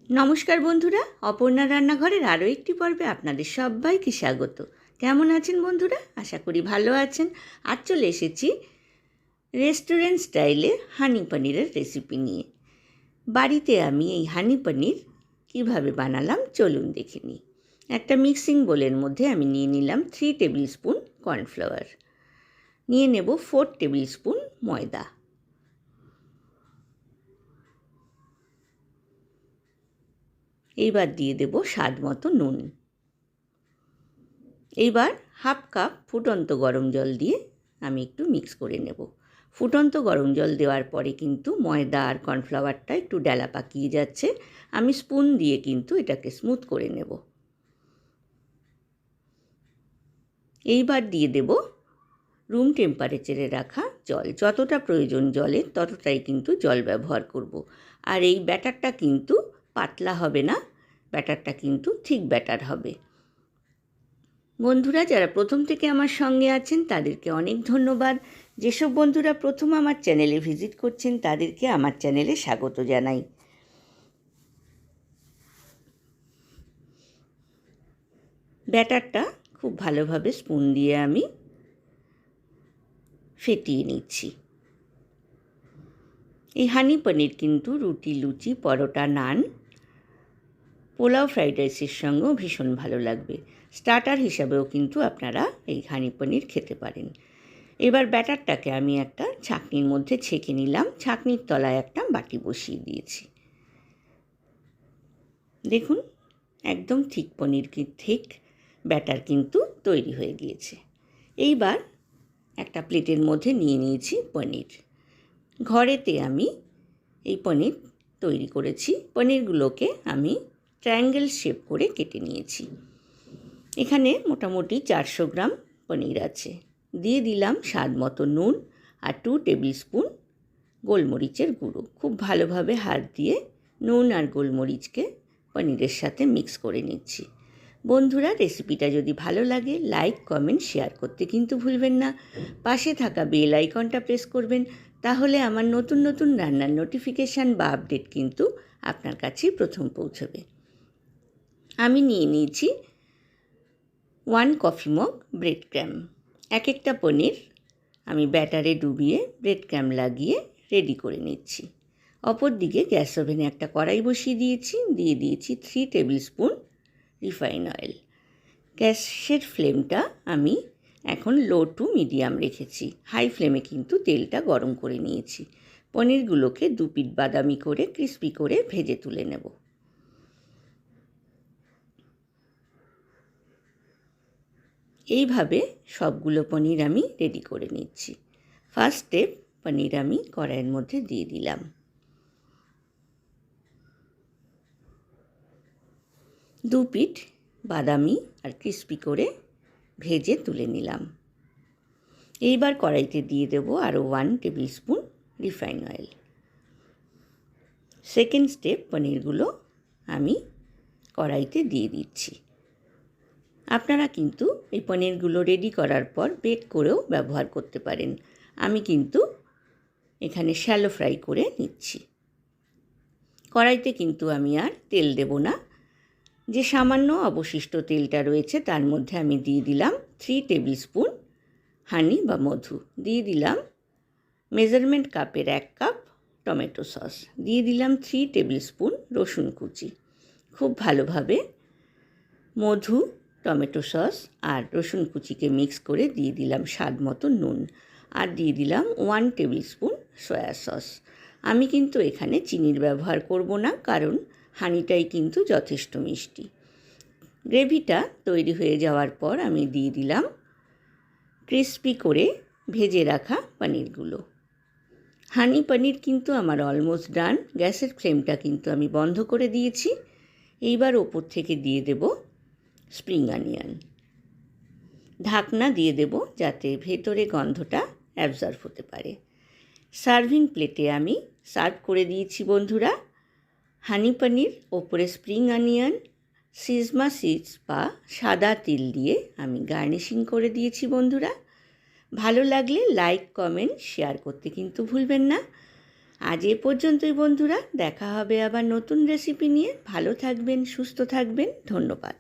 নমস্কার বন্ধুরা, অপর্ণা রান্নাঘরের আরও একটি পর্বে আপনাদের সবাইকে স্বাগত। কেমন আছেন বন্ধুরা? আশা করি ভালো আছেন। আজ চলে এসেছি রেস্টুরেন্ট স্টাইলে হানি পনিরের রেসিপি নিয়ে। বাড়িতে আমি এই হানি পনির কীভাবে বানালাম চলুন দেখে নিই। একটা মিক্সিং বোলের মধ্যে আমি নিয়ে নিলাম 3 টেবিল স্পুন কর্নফ্লাওয়ার, নিয়ে নেব 4 টেবিল স্পুন ময়দা, এইবার দিয়ে দেব স্বাদ মতো নুন। এইবার হাফ কাপ ফুটন্ত গরম জল দিয়ে আমি একটু মিক্স করে নেব। ফুটন্ত গরম জল দেওয়ার পরে কিন্তু ময়দা আর কর্নফ্লাওয়ারটা একটু ডেলা পাকিয়ে যাচ্ছে। আমি স্পুন দিয়ে কিন্তু এটাকে স্মুথ করে নেব। এইবার দিয়ে দেব রুম টেম্পারেচারে রাখা জল। যতটা প্রয়োজন জলের ততটাই কিন্তু জল ব্যবহার করব। আর এই ব্যাটারটা কিন্তু পাতলা হবে না, ব্যাটারটা কিন্তু ঠিক ব্যাটার হবে। বন্ধুরা যারা প্রথম থেকে আমার সঙ্গে আছেন তাদেরকে অনেক ধন্যবাদ। যেসব বন্ধুরা প্রথম আমার চ্যানেলে ভিজিট করছেন তাদেরকে আমার চ্যানেলে স্বাগত জানাই। ব্যাটারটা খুব ভালোভাবে স্পুন দিয়ে আমি ফেটিয়ে নিচ্ছি। এই হানি পনির কিন্তু রুটি, লুচি, পরোটা, নান, পোলাও, ফ্রাইড রাইসের সঙ্গেও ভীষণ ভালো লাগবে। স্টার্টার হিসাবেও কিন্তু আপনারা এই হানি পনির খেতে পারেন। এবার ব্যাটারটাকে আমি একটা ছাঁকনির মধ্যে ছেঁকে নিলাম। ছাঁকনির তলায় একটা বাটি বসিয়ে দিয়েছি। দেখুন একদম ঠিক ঠিক ব্যাটার কিন্তু তৈরি হয়ে গিয়েছে। এইবার একটা প্লেটের মধ্যে নিয়ে নিয়েছি পনির। ঘরেতে আমি এই পনির তৈরি করেছি। পনিরগুলোকে আমি ট্রায়াঙ্গেল শেপ করে কেটে নিয়েছি। এখানে মোটামুটি 400 গ্রাম পনির আছে। দিয়ে দিলাম স্বাদ মতো নুন আর 2 টেবিল স্পুন গোলমরিচের গুঁড়ো। খুব ভালোভাবে হাত দিয়ে নুন আর গোলমরিচকে পনিরের সাথে মিক্স করে নিচ্ছি। বন্ধুরা রেসিপিটা যদি ভালো লাগে লাইক, কমেন্ট, শেয়ার করতে কিন্তু ভুলবেন না। পাশে থাকা বেল আইকনটা প্রেস করবেন, তাহলে আমার নতুন নতুন রান্নার নোটিফিকেশান বা আপডেট কিন্তু আপনার কাছেই প্রথম পৌঁছবে। আমি নিয়ে নিয়েছি 1 কফি মগ ব্রেড ক্র্যাম। এক একটা পনির আমি ব্যাটারে ডুবিয়ে ব্রেড ক্র্যাম লাগিয়ে রেডি করে নিচ্ছি। অপর দিকে গ্যাস ওভেনে একটা কড়াই বসিয়ে দিয়ে দিয়েছি 3 টেবিল স্পুন রিফাইন অয়েল। গ্যাসের ফ্লেমটা আমি এখন লো টু মিডিয়াম রেখেছি। হাই ফ্লেমে কিন্তু তেলটা গরম করে নিয়েছি। পনিরগুলোকে 2 পিঠ বাদামি করে ক্রিস্পি করে ভেজে তুলে নেব। এইভাবে সবগুলো পনির আমি রেডি করে নিচ্ছি। ফার্স্ট স্টেপ, পনির আমি কড়াইয়ের মধ্যে দিয়ে দিলাম। দু পিঠ বাদামি আর ক্রিস্পি করে ভেজে তুলে নিলাম। এইবার কড়াইতে দিয়ে দেব আরও 1 tablespoon refine oil. Second step, পনিরগুলো আমি কড়াইতে দিয়ে দিচ্ছি। আপনারা কিন্তু এই পনিরগুলো রেডি করার পর বেক করেও ব্যবহার করতে পারেন। আমি কিন্তু এখানে শ্যালো ফ্রাই করে নিচ্ছি। কড়াইতে কিন্তু আমি আর তেল দেব না। যে সামান্য অবশিষ্ট তেলটা রয়েছে তার মধ্যে আমি দিয়ে দিলাম 3 টেবিল স্পুন হানি বা মধু, দিয়ে দিলাম মেজারমেন্ট কাপের 1 কাপ টমেটো সস, দিয়ে দিলাম 3 টেবিল স্পুন রসুন কুচি। খুব ভালোভাবে মধু, টমেটো সস আর রসুন কুচিকে মিক্স করে দিয়ে দিলাম স্বাদ মতো নুন আর দিয়ে দিলাম 1 টেবিল স্পুন সয়া সস। আমি কিন্তু এখানে চিনির ব্যবহার করব না, কারণ হানিটাই কিন্তু যথেষ্ট মিষ্টি। গ্রেভিটা তৈরি হয়ে যাওয়ার পর আমি দিয়ে দিলাম ক্রিস্পি করে ভেজে রাখা পনিরগুলো। হানি পনির কিন্তু আমার অলমোস্ট ডান। গ্যাসের ফ্লেমটা কিন্তু আমি বন্ধ করে দিয়েছি। এইবার ওপর থেকে দিয়ে দেব স্প্রিং অনিয়ন। ঢাকনা দিয়ে দেব যাতে ভেতরে গন্ধটা অ্যাবজর্ব হতে পারে। সার্ভিং প্লেটে আমি সার্ভ করে দিয়েছি বন্ধুরা। হানি পনির, ওপরে স্প্রিং অনিয়ন, সিজমা সিডস বা সাদা তিল দিয়ে আমি গার্নিশিং করে দিয়েছি বন্ধুরা। ভালো লাগলে লাইক, কমেন্ট, শেয়ার করতে কিন্তু ভুলবেন না। আজ এ পর্যন্তই বন্ধুরা, দেখা হবে আবার নতুন রেসিপি নিয়ে। ভালো থাকবেন, সুস্থ থাকবেন, ধন্যবাদ।